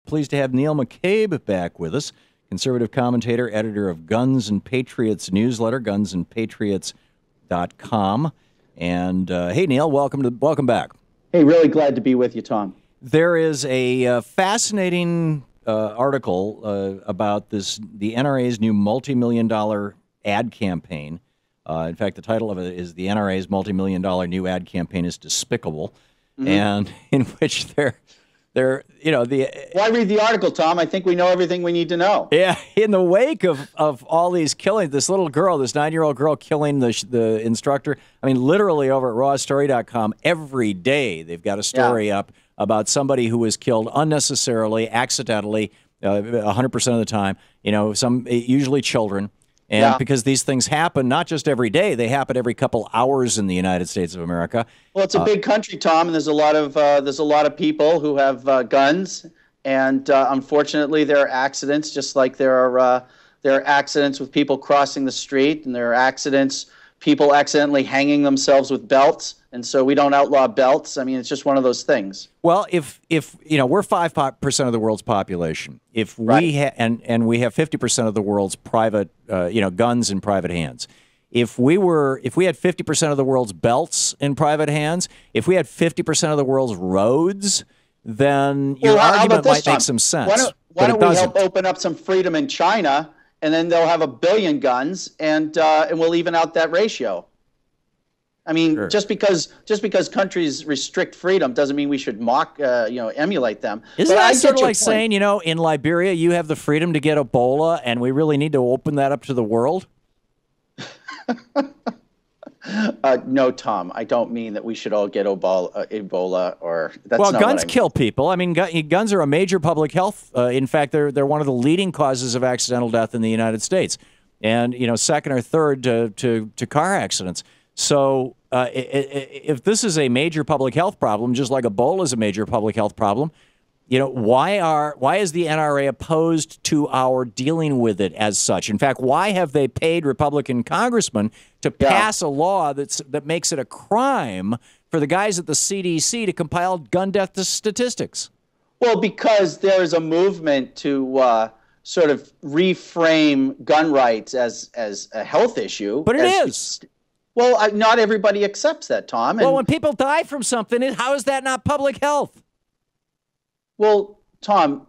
pleased to have Neil McCabe back with us, conservative commentator, editor of Guns and Patriots newsletter, gunsandpatriots.com. And hey, Neil, welcome back. Hey, really glad to be with you, Tom. There is a fascinating article about the NRA's new multi-million-dollar ad campaign. In fact, the title of it is "The NRA's multi-million-dollar new ad campaign is despicable," and in which they're Why read the article, Tom? I think we know everything we need to know. Yeah, in the wake of all these killings, this little girl, this 9-year-old girl killing the instructor. I mean, literally over at rawstory.com, every day they've got a story up about somebody who was killed unnecessarily, accidentally, 100% of the time. Usually children. And because these things happen not just every day, they happen every couple hours in the United States of America. Well, it's a big country, Tom, and there's a lot of people who have guns, and unfortunately, there are accidents, just like there are accidents with people crossing the street, and there are accidents, people accidentally hanging themselves with belts, and so we don't outlaw belts. I mean, it's just one of those things. Well, if we're 5% of the world's population, if we and we have 50% of the world's private guns in private hands. If we had 50% of the world's belts in private hands, if we had 50% of the world's roads, then your argument might make some sense. Why don't we help open up some freedom in China, and then they'll have 1 billion guns, and we'll even out that ratio. I mean, just because countries restrict freedom doesn't mean we should emulate them. Isn't that sort of like saying, in Liberia you have the freedom to get Ebola, and we really need to open that up to the world? No, Tom, I don't mean that we should all get Ebola or that's not guns kill people. I mean, guns are a major public health. In fact, they're one of the leading causes of accidental death in the United States, and second or third to car accidents. So if this is a major public health problem, just like Ebola is a major public health problem, why is the NRA opposed to our dealing with it as such? In fact, why have they paid Republican congressmen to pass a law that makes it a crime for the guys at the CDC to compile gun death statistics? Well, because there is a movement to sort of reframe gun rights as a health issue. But it is. Well, not everybody accepts that, Tom. Well, when people die from something, how is that not public health? Well, Tom,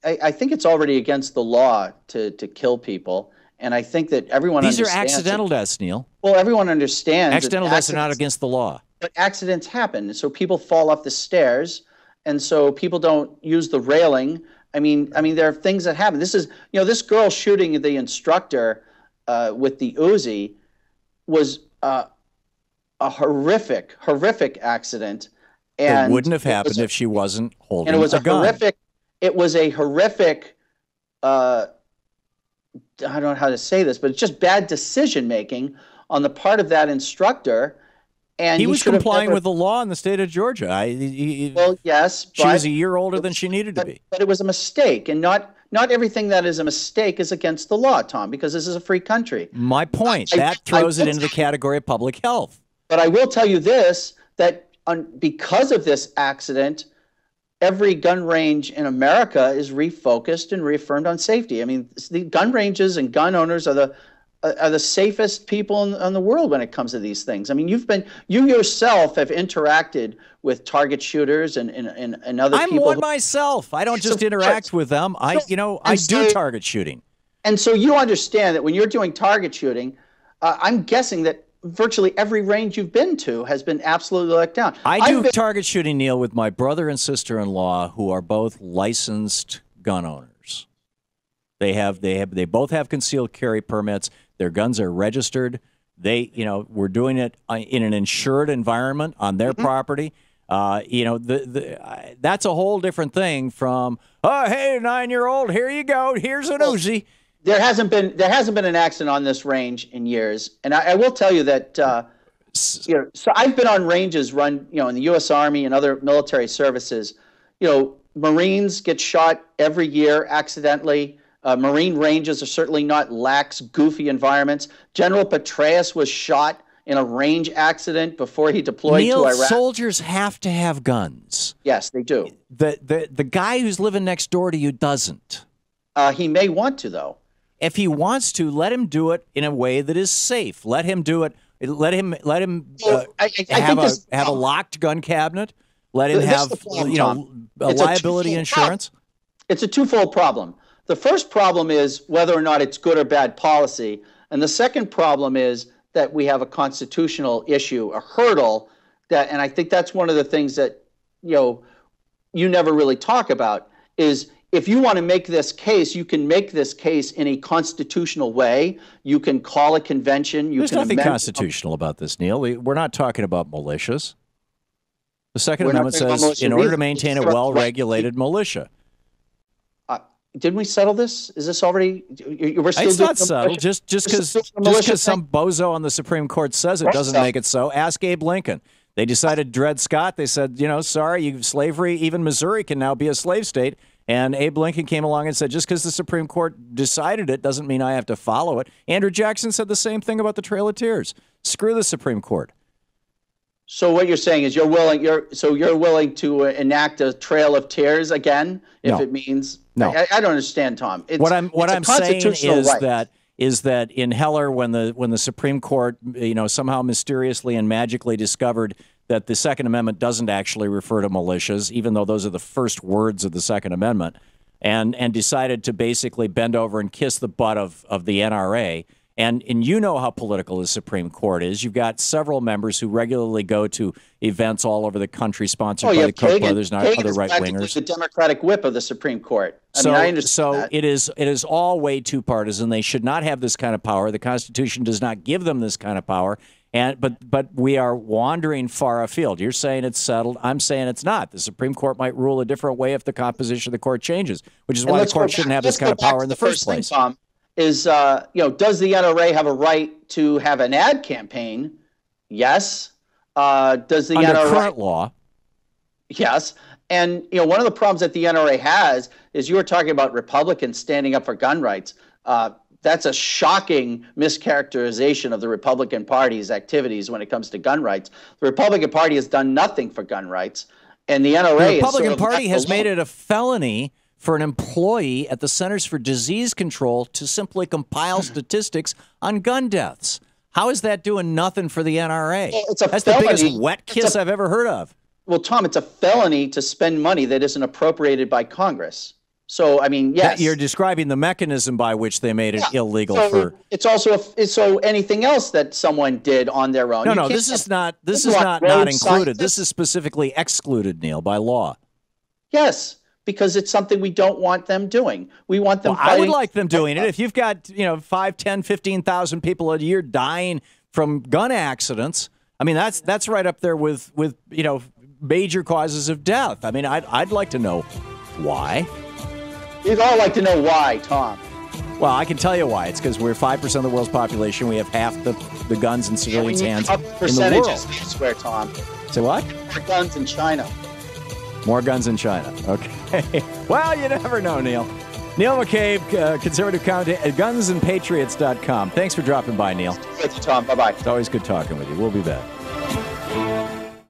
I think it's already against the law to kill people, and I think that everyone understands. These are accidental deaths, Neil. Well, everyone understands. Accidental deaths are not against the law. But accidents happen, so people fall off the stairs, and so people don't use the railing. I mean, there are things that happen. This is, this girl shooting the instructor with the Uzi was a horrific accident. And it wouldn't have happened if she wasn't holding a gun. And it was a horrific, I don't know how to say this, but it's just bad decision-making on the part of that instructor. And he was complying with the law in the state of Georgia. Well, yes. She was a year older than she needed to be. But it was a mistake, and not everything that is a mistake is against the law, Tom, because this is a free country. My point, that throws it into the category of public health. But I will tell you this, that because of this accident, every gun range in America is refocused and reaffirmed on safety. I mean, the gun ranges and gun owners are the safest people in the world when it comes to these things. I mean, you yourself have interacted with target shooters and other people. I'm one myself. I don't just interact with them. I do target shooting. And so you understand that when you're doing target shooting, I'm guessing that virtually every range you've been to has been absolutely let down. I do target shooting, Neil, with my brother and sister-in-law, who are both licensed gun owners. They both have concealed carry permits. Their guns are registered. We're doing it in an insured environment on their property. That's a whole different thing from, oh, hey, 9-year-old, here you go. Here's an Uzi. There hasn't been an accident on this range in years, and I will tell you that so I've been on ranges run in the U.S. Army and other military services. Marines get shot every year accidentally. Marine ranges are certainly not lax, goofy environments. General Petraeus was shot in a range accident before he deployed Neil, to Iraq? soldiers have to have guns. Yes, they do. The guy who's living next door to you doesn't. He may want to, though. If he wants to, let him do it in a way that is safe. Let him do it. Let him have a locked gun cabinet. Let him have liability insurance. It's a twofold problem. The first problem is whether or not it's good or bad policy, and the second problem is that we have a constitutional issue, a hurdle and I think that's one of the things that you never really talk about is. If you want to make this case, you can make this case in a constitutional way. You can call a convention. There's nothing constitutional about this, Neil. We're not talking about militias. The Second Amendment says in order to maintain a well-regulated militia. Didn't we settle this? Is this already? It's not settled. Just because some bozo on the Supreme Court says it doesn't make it so. Ask Abe Lincoln. They decided Dred Scott. They said, sorry, slavery, even Missouri can now be a slave state. And Abe Lincoln came along and said, just because the Supreme Court decided it doesn't mean I have to follow it. Andrew Jackson said the same thing about the Trail of Tears. Screw the Supreme Court. So what you're saying is you're willing to enact a Trail of Tears again if it means no. I don't understand, Tom. What I'm saying is that in Heller, when the Supreme Court somehow mysteriously and magically discovered that the Second Amendment doesn't actually refer to militias, even though those are the first words of the Second Amendment, and decided to basically bend over and kiss the butt of the NRA. And you know how political the Supreme Court is. You've got several members who regularly go to events all over the country sponsored by the Koch brothers and other right-wingers. The Democratic whip of the Supreme Court. I understand that. It is all way too partisan. They should not have this kind of power. The Constitution does not give them this kind of power. But we are wandering far afield. You're saying it's settled. I'm saying it's not. The Supreme Court might rule a different way if the composition of the court changes, which is why the court shouldn't have this kind of power in the first place. Tom, does the NRA have a right to have an ad campaign? Yes. Does the Under NRA current law? Yes. And one of the problems that the NRA has is you were talking about Republicans standing up for gun rights. That's a shocking mischaracterization of the Republican Party's activities when it comes to gun rights. The Republican Party has done nothing for gun rights, and the NRA. The Republican Party has made it a felony for an employee at the Centers for Disease Control to simply compile statistics on gun deaths. How is that doing nothing for the NRA? That's the biggest wet kiss I've ever heard of. Well, Tom, it's a felony to spend money that isn't appropriated by Congress. So, yes. You're describing the mechanism by which they made it illegal It's also so anything else that someone did on their own. No, this is not included. This is specifically excluded, Neil, by law. Yes, because it's something we don't want them doing. We want them I would like them doing it. If you've got 5, 10, 15,000 people a year dying from gun accidents, that's right up there with major causes of death. I'd like to know why. We'd all like to know why, Tom. Well, I can tell you why. It's because we're 5% of the world's population. We have half the guns in civilians' hands in the world. I swear, Tom. Say what? More guns in China. More guns in China. Okay. Well, you never know, Neil. Neil McCabe, conservative commentator at gunsandpatriots.com. Thanks for dropping by, Neil. Thank you, Tom. Bye-bye. It's always good talking with you. We'll be back.